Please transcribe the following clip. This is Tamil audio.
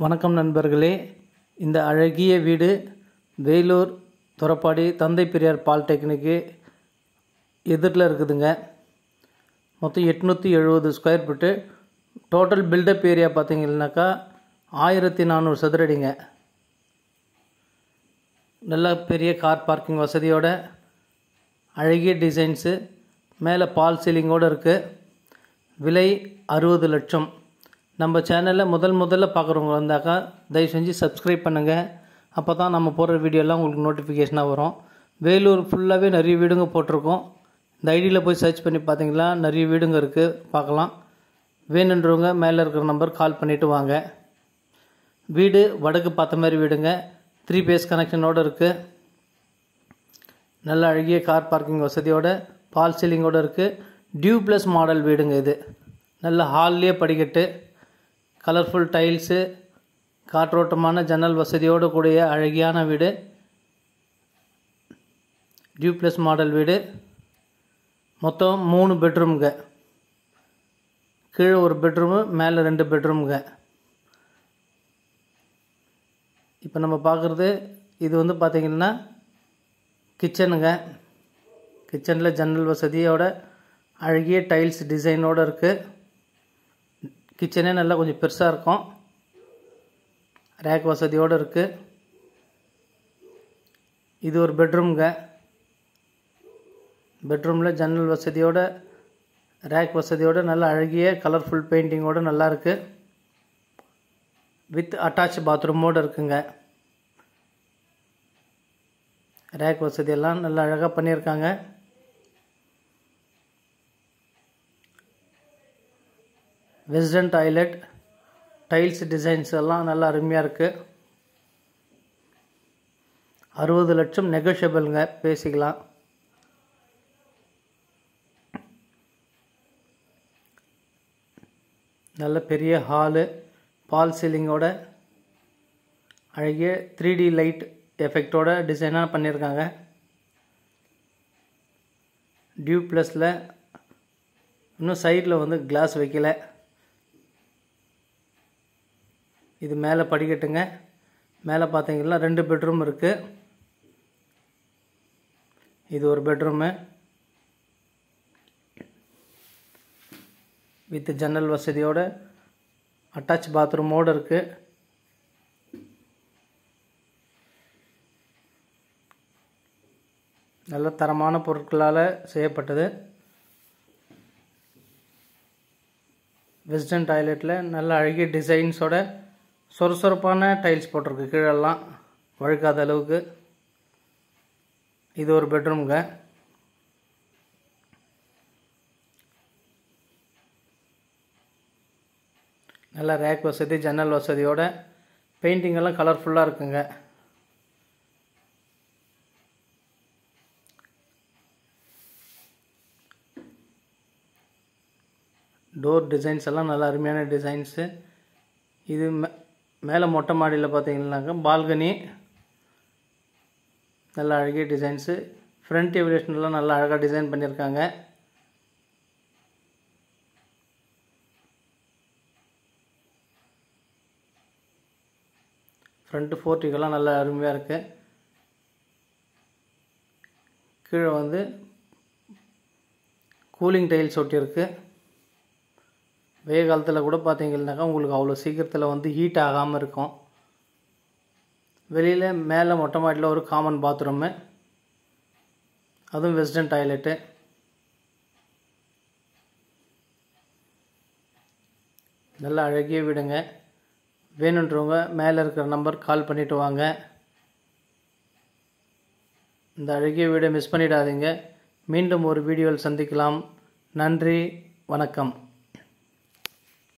வணக்கம் நண்பர்களே. இந்த அழகிய வீடு வேலூர் துறப்பாடி தந்தை பெரியார் பாலிடெக்னிக்கு எதிரில் இருக்குதுங்க. மொத்தம் 870 square feet. Total build up area பார்த்தீங்கன்னாக்கா 1400 சதுரடிங்க. நல்ல பெரிய கார் பார்க்கிங் வசதியோட அழகிய டிசைன்ஸு, மேலே பால் சீலிங்கோடு இருக்குது. விலை 60 லட்சம். நம்ம சேனலில் முதல்ல பார்க்குறவங்க வந்தாக்கா தயவு செஞ்சு சப்ஸ்கிரைப் பண்ணுங்கள். அப்போ தான் நம்ம போடுற வீடியோலாம் உங்களுக்கு நோட்டிஃபிகேஷனாக வரும். வேலூர் ஃபுல்லாகவே நிறைய வீடுங்க போட்டிருக்கோம். இந்த ஐடியில் போய் சர்ச் பண்ணி பார்த்தீங்களா நிறைய வீடுங்க இருக்குது, பார்க்கலாம். வேணுன்றவங்க மேலே இருக்கிற நம்பர் கால் பண்ணிவிட்டு வாங்க. வீடு வடக்கு பார்த்த மாதிரி வீடுங்க. 3 பேஸ் கனெக்ஷனோடு இருக்குது. நல்ல அழகிய கார் பார்க்கிங் வசதியோட பால் சீலிங்கோடு இருக்குது. டியூப்ளஸ் மாடல் வீடுங்க இது. நல்ல ஹால்லேயே படிக்கட்டு, கலர்ஃபுல் டைல்ஸு, காற்றோட்டமான ஜன்னல் வசதியோடு கூடிய அழகியான வீடு. டியூப்ளஸ் மாடல் வீடு. மொத்தம் 3 பெட்ரூம்ங்க. கீழே ஒரு பெட்ரூமு, மேலே 2 பெட்ரூம்ங்க. இப்போ நம்ம பார்க்குறது இது வந்து பார்த்திங்கன்னா கிச்சனுங்க. கிச்சனில் ஜன்னல் வசதியோட அழகிய டைல்ஸ் டிசைனோடு இருக்குது. கிச்சனே நல்லா கொஞ்சம் பெருசாக இருக்கும். ரேக் வசதியோடு இருக்குது. இது ஒரு பெட்ரூம்ங்க. பெட்ரூமில் ஜன்னல் வசதியோட ரேக் வசதியோடு நல்ல அழகிய கலர்ஃபுல் பெயிண்டிங்கோடு நல்லா இருக்குது. வித் அட்டாச் பாத்ரூமோடு இருக்குங்க. ரேக் வசதியெல்லாம் நல்லா அழகாக பண்ணியிருக்காங்க. வெஸ்டர்ன் டாய்லெட், டைல்ஸ் டிசைன்ஸ் எல்லாம் நல்லா அருமையாக இருக்குது. 60 லட்சம் நெகோஷியபிள்ங்க, பேசிக்கலாம். நல்ல பெரிய ஹாலு, பால் சீலிங்கோட அழகிய 3D லைட் எஃபெக்டோட டிசைனாக பண்ணியிருக்காங்க. டியூப்ளஸில் இன்னும் சைடில் வந்து கிளாஸ் வைக்கல. இது மேலே படிக்கட்டுங்க. மேலே பார்த்தீங்கன்னா 2 பெட்ரூம் இருக்குது. இது ஒரு பெட்ரூமு வித் ஜன்னல் வசதியோட அட்டாச் பாத்ரூமோடு இருக்குது. நல்ல தரமான பொருட்களால் செய்யப்பட்டது. வெஸ்டர்ன் டாய்லெட்டில் நல்ல அழகிய டிசைன்ஸோட சொரசொரப்பான டைல்ஸ் போட்டிருக்கு. கீழெல்லாம் வழுக்காத அளவுக்கு. இது ஒரு பெட்ரூம்ங்க. நல்ல ரேக் வசதி, ஜன்னல் வசதியோட பெயிண்டிங் எல்லாம் கலர்ஃபுல்லாக இருக்குங்க. டோர் டிசைன்ஸ் எல்லாம் நல்ல அருமையான டிசைன்ஸு. இது மேலே மொட்டை மாடியில் பார்த்தீங்கன்னாக்கா பால்கனி, நல்ல அழகிய டிசைன்ஸு. ஃப்ரண்ட் எலிவேஷன்லாம் நல்லா அழகாக டிசைன் பண்ணியிருக்காங்க. ஃப்ரண்ட்டு போர்ட்டிக்கெல்லாம் நல்ல அருமையாக இருக்குது. கீழே வந்து கூலிங் டைல்ஸ் ஒட்டியிருக்கு. வெயில் காலத்தில் கூட பார்த்தீங்கன்னாக்கா உங்களுக்கு அவ்வளோ சீக்கிரத்தில் வந்து ஹீட் ஆகாமல் இருக்கும். வெளியில் மேலே மொட்டை மாடியில் ஒரு காமன் பாத்ரூமு, அதுவும் வெஸ்டர்ன் டாய்லெட்டு. நல்ல அழகிய வீடுங்க. வேணுன்றவங்க மேலே இருக்கிற நம்பர் கால் பண்ணிவிட்டு வாங்க. இந்த அழகிய வீடை மிஸ் பண்ணிடாதீங்க. மீண்டும் ஒரு வீடியோவில் சந்திக்கலாம். நன்றி, வணக்கம்.